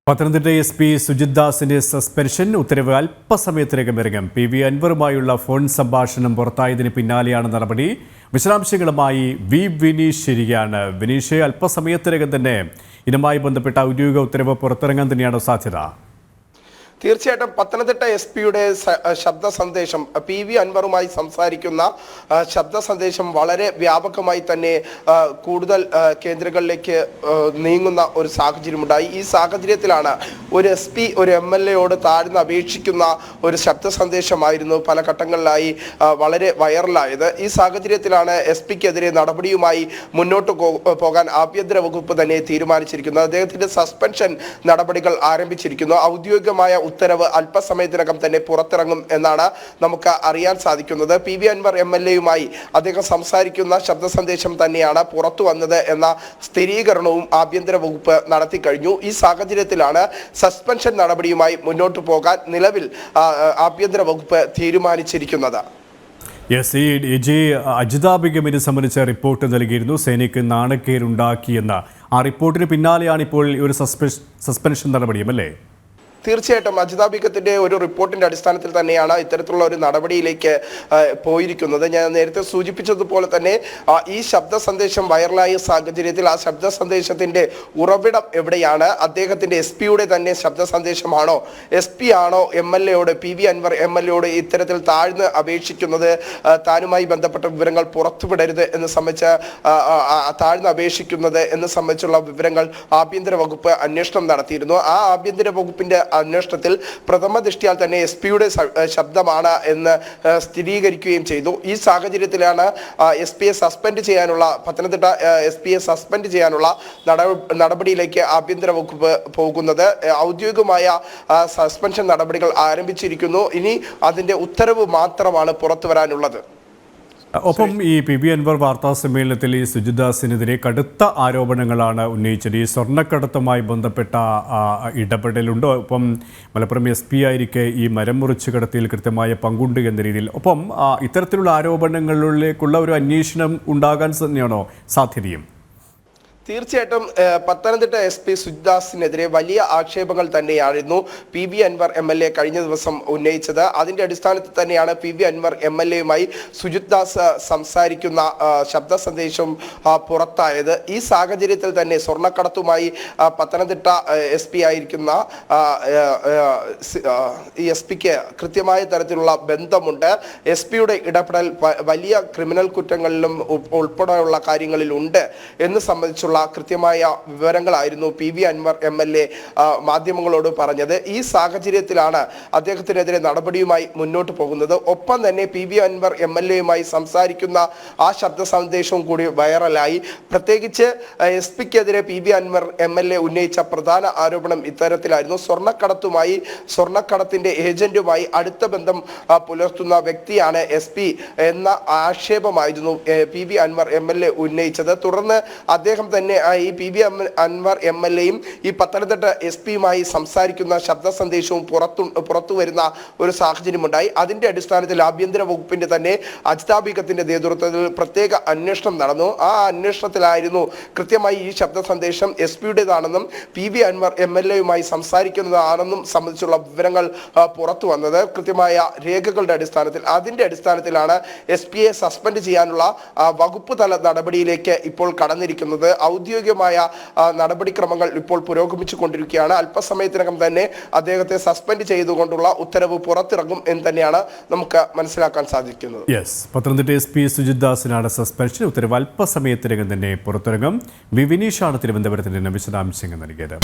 Pathanamthitta SP Sujith ദാസിന്റെ suspension ഉത്തരവ് അല്പസമയത്തിനകം ഇറങ്ങും. PV അൻവറുമായുള്ള ഫോൺ സംഭാഷണം പുറത്തായതിന് പിന്നാലെയാണ് നടപടി. വിശദാംശങ്ങളുമായി വിനീഷ് ശരിയാണ്. വിനീഷ്, അല്പസമയത്തിനകം തന്നെ ഇതുമായി ബന്ധപ്പെട്ട ഔദ്യോഗിക ഉത്തരവ് പുറത്തിറങ്ങാൻ തന്നെയാണ് സാധ്യത. തീർച്ചയായിട്ടും പത്തനംതിട്ട SP-യുടെ ശബ്ദ സന്ദേശം PV അൻവറുമായി സംസാരിക്കുന്ന ശബ്ദ സന്ദേശം വളരെ വ്യാപകമായി തന്നെ കൂടുതൽ കേന്ദ്രങ്ങളിലേക്ക് നീങ്ങുന്ന ഒരു സാഹചര്യമുണ്ടായി. ഈ സാഹചര്യത്തിലാണ് ഒരു SP ഒരു MLA-യോട് താഴ്ന്ന് അപേക്ഷിക്കുന്ന ഒരു ശബ്ദ സന്ദേശമായിരുന്നു പല ഘട്ടങ്ങളിലായി വളരെ വൈറലായത്. ഈ സാഹചര്യത്തിലാണ് SP-ക്കെതിരെ നടപടിയുമായി മുന്നോട്ട് പോകാൻ ആഭ്യന്തര വകുപ്പ് തന്നെ തീരുമാനിച്ചിരിക്കുന്നത്. അദ്ദേഹത്തിന്റെ സസ്പെൻഷൻ നടപടികൾ ആരംഭിച്ചിരിക്കുന്നു. ഔദ്യോഗികമായ ഉത്തരവ് അല്പസമയത്തിനകം തന്നെ പുറത്തിറങ്ങും എന്നാണ് നമുക്ക് അറിയാൻ സാധിക്കുന്നത്. PV അൻവർ MLA-യുമായി അദ്ദേഹം സംസാരിക്കുന്ന ശബ്ദ സന്ദേശം തന്നെയാണ് പുറത്തു വന്നത് എന്ന സ്ഥിരീകരണവും ആഭ്യന്തര വകുപ്പ് നടത്തി കഴിഞ്ഞു. ഈ സാഹചര്യത്തിലാണ് സസ്പെൻഷൻ നടപടിയുമായി മുന്നോട്ട് പോകാൻ നിലവിൽ ആഭ്യന്തര വകുപ്പ് തീരുമാനിച്ചിരിക്കുന്നത്. അജിതാ ബീഗം ഇത് സംബന്ധിച്ച റിപ്പോർട്ട് നൽകിയിരുന്നു. സേനയ്ക്ക് നാണക്കേടുണ്ടാക്കിയെന്ന ആ റിപ്പോർട്ടിന് പിന്നാലെയാണ് ഇപ്പോൾ ഈ ഒരു സസ്പെൻഷൻ നടപടിയും അല്ലേ? തീർച്ചയായിട്ടും അജിതാ ബീഗത്തിന്റെ ഒരു റിപ്പോർട്ടിന്റെ അടിസ്ഥാനത്തിൽ തന്നെയാണ് ഇത്തരത്തിലുള്ള ഒരു നടപടിയിലേക്ക് പോയിരിക്കുന്നത്. ഞാൻ നേരത്തെ സൂചിപ്പിച്ചതുപോലെ തന്നെ ഈ ശബ്ദ സന്ദേശം വൈറലായ സാഹചര്യത്തിൽ ആ ശബ്ദ സന്ദേശത്തിന്റെ ഉറവിടം എവിടെയാണ്? അദ്ദേഹത്തിന്റെ SP-യുടെ തന്നെ ശബ്ദ സന്ദേശമാണോ? SP ആണോ MLA-യോട്, PV അൻവർ MLA-യോട് ഇത്തരത്തിൽ താഴ്ന്ന് അപേക്ഷിക്കുന്നത്, താനുമായി ബന്ധപ്പെട്ട വിവരങ്ങൾ പുറത്തുവിടരുത് എന്ന് സംബന്ധിച്ച് താഴ്ന്ന് അപേക്ഷിക്കുന്നത് എന്ന് സംബന്ധിച്ചുള്ള വിവരങ്ങൾ ആഭ്യന്തര വകുപ്പ് അന്വേഷണം നടത്തിയിരുന്നു. ആ ആഭ്യന്തര വകുപ്പിന്റെ അന്വേഷണത്തിൽ പ്രഥമ ദൃഷ്ടിയാൽ തന്നെ SP-യുടെ ശബ്ദമാണ് എന്ന് സ്ഥിരീകരിക്കുകയും ചെയ്തു. ഈ സാഹചര്യത്തിലാണ് SP-യെ സസ്പെൻഡ് ചെയ്യാനുള്ള പത്തനംതിട്ട SP-യെ സസ്പെൻഡ് ചെയ്യാനുള്ള നടപടിയിലേക്ക് ആഭ്യന്തര വകുപ്പ് പോകുന്നത്. ഔദ്യോഗികമായ സസ്പെൻഷൻ നടപടികൾ ആരംഭിച്ചിരിക്കുന്നു. ഇനി അതിന്റെ ഉത്തരവ് മാത്രമാണ് പുറത്തു വരാനുള്ളത്. ഒപ്പം ഈ PV അൻവർ വാർത്താ സമ്മേളനത്തിൽ ഈ സുജിത് ദാസിനെതിരെ കടുത്ത ആരോപണങ്ങളാണ് ഉന്നയിച്ചത്. ഈ സ്വർണ്ണക്കടത്തുമായി ബന്ധപ്പെട്ട ഇടപെടലുണ്ടോ? ഒപ്പം മലപ്പുറം SP ആയിരിക്കെ ഈ മരം മുറിച്ച് കടത്തിയിൽ കൃത്യമായ പങ്കുണ്ട് എന്ന രീതിയിൽ. ഒപ്പം ഇത്തരത്തിലുള്ള ആരോപണങ്ങളിലേക്കുള്ള ഒരു അന്വേഷണം ഉണ്ടാകാൻ തന്നെയാണോ സാധ്യതയും? തീർച്ചയായിട്ടും പത്തനംതിട്ട SP സുജിത് ദാസിനെതിരെ വലിയ ആക്ഷേപങ്ങൾ തന്നെയായിരുന്നു PV അൻവർ MLA കഴിഞ്ഞ ദിവസം ഉന്നയിച്ചത്. അതിന്റെ അടിസ്ഥാനത്തിൽ തന്നെയാണ് PV അൻവർ MLA-യുമായി സുജിത് ദാസ് സംസാരിക്കുന്ന ശബ്ദ സന്ദേശം പുറത്തായത്. ഈ സാഹചര്യത്തിൽ തന്നെ സ്വർണ്ണക്കടത്തുമായി പത്തനംതിട്ട SP ആയിരിക്കുന്ന ഈ SP-ക്ക് കൃത്യമായ തരത്തിലുള്ള ബന്ധമുണ്ട്. SP-യുടെ ഇടപെടൽ വലിയ ക്രിമിനൽ കുറ്റങ്ങളിലും ഉൾപ്പെടെയുള്ള കാര്യങ്ങളിലുണ്ട് എന്ന് സംബന്ധിച്ചുള്ള കൃത്യമായ വിവരങ്ങളായിരുന്നു PV അൻവർ MLA മാധ്യമങ്ങളോട് പറഞ്ഞത്. ഈ സാഹചര്യത്തിലാണ് അദ്ദേഹത്തിനെതിരെ നടപടിയുമായി മുന്നോട്ട് പോകുന്നത്. ഒപ്പം തന്നെ PV അൻവർ MLA-യുമായി സംസാരിക്കുന്ന ആ ശബ്ദ സന്ദേശവും കൂടി വൈറലായി. പ്രത്യേകിച്ച് SP-ക്കെതിരെ PV അൻവർ MLA ഉന്നയിച്ച പ്രധാന ആരോപണം ഇത്തരത്തിലായിരുന്നു. സ്വർണ്ണക്കടത്തിന്റെ ഏജന്റുമായി അടുത്ത ബന്ധം പുലർത്തുന്ന വ്യക്തിയാണ് SP എന്ന ആക്ഷേപമായിരുന്നു PV അൻവർ MLA ഉന്നയിച്ചത്. തുടർന്ന് അദ്ദേഹം തന്നെ ഈ PV അൻവർ MLA-യും ഈ പത്തനംതിട്ട SP-യുമായി സംസാരിക്കുന്ന ശബ്ദ സന്ദേശവും പുറത്തു വരുന്ന ഒരു സാഹചര്യമുണ്ടായി. അതിന്റെ അടിസ്ഥാനത്തിൽ ആഭ്യന്തര വകുപ്പിന്റെ തന്നെ അജിതാ ബീഗത്തിന്റെ നേതൃത്വത്തിൽ പ്രത്യേക അന്വേഷണം നടന്നു. ആ അന്വേഷണത്തിലായിരുന്നു കൃത്യമായി ഈ ശബ്ദ സന്ദേശം SP-യുടേതാണെന്നും PV അൻവർ MLA-യുമായി സംസാരിക്കുന്നതാണെന്നും സംബന്ധിച്ചുള്ള വിവരങ്ങൾ പുറത്തു വന്നത്. കൃത്യമായ രേഖകളുടെ അടിസ്ഥാനത്തിൽ അതിന്റെ അടിസ്ഥാനത്തിലാണ് SP-യെ സസ്പെൻഡ് ചെയ്യാനുള്ള വകുപ്പ് തല നടപടിയിലേക്ക് ഇപ്പോൾ കടന്നിരിക്കുന്നത്. ഔദ്യോഗികമായ നടപടിക്രമങ്ങൾ ഇപ്പോൾ പുരോഗമിച്ചു കൊണ്ടിരിക്കുകയാണ്. അല്പസമയത്തിനകം തന്നെ അദ്ദേഹത്തെ സസ്പെൻഡ് ചെയ്തുകൊണ്ടുള്ള ഉത്തരവ് പുറത്തിറങ്ങും എന്ന് തന്നെയാണ് നമുക്ക് മനസ്സിലാക്കാൻ സാധിക്കുന്നത്. പത്തനംതിട്ട SP സുജിത് ദാസിനാണ് സസ്പെൻഷൻ. ഉത്തരവ് അല്പസമയത്തിനകം തന്നെ പുറത്തിറങ്ങും. വിനീഷാണ് തിരുവനന്തപുരത്ത് നിന്ന് വിശദാംശങ്ങൾ നൽകിയത്.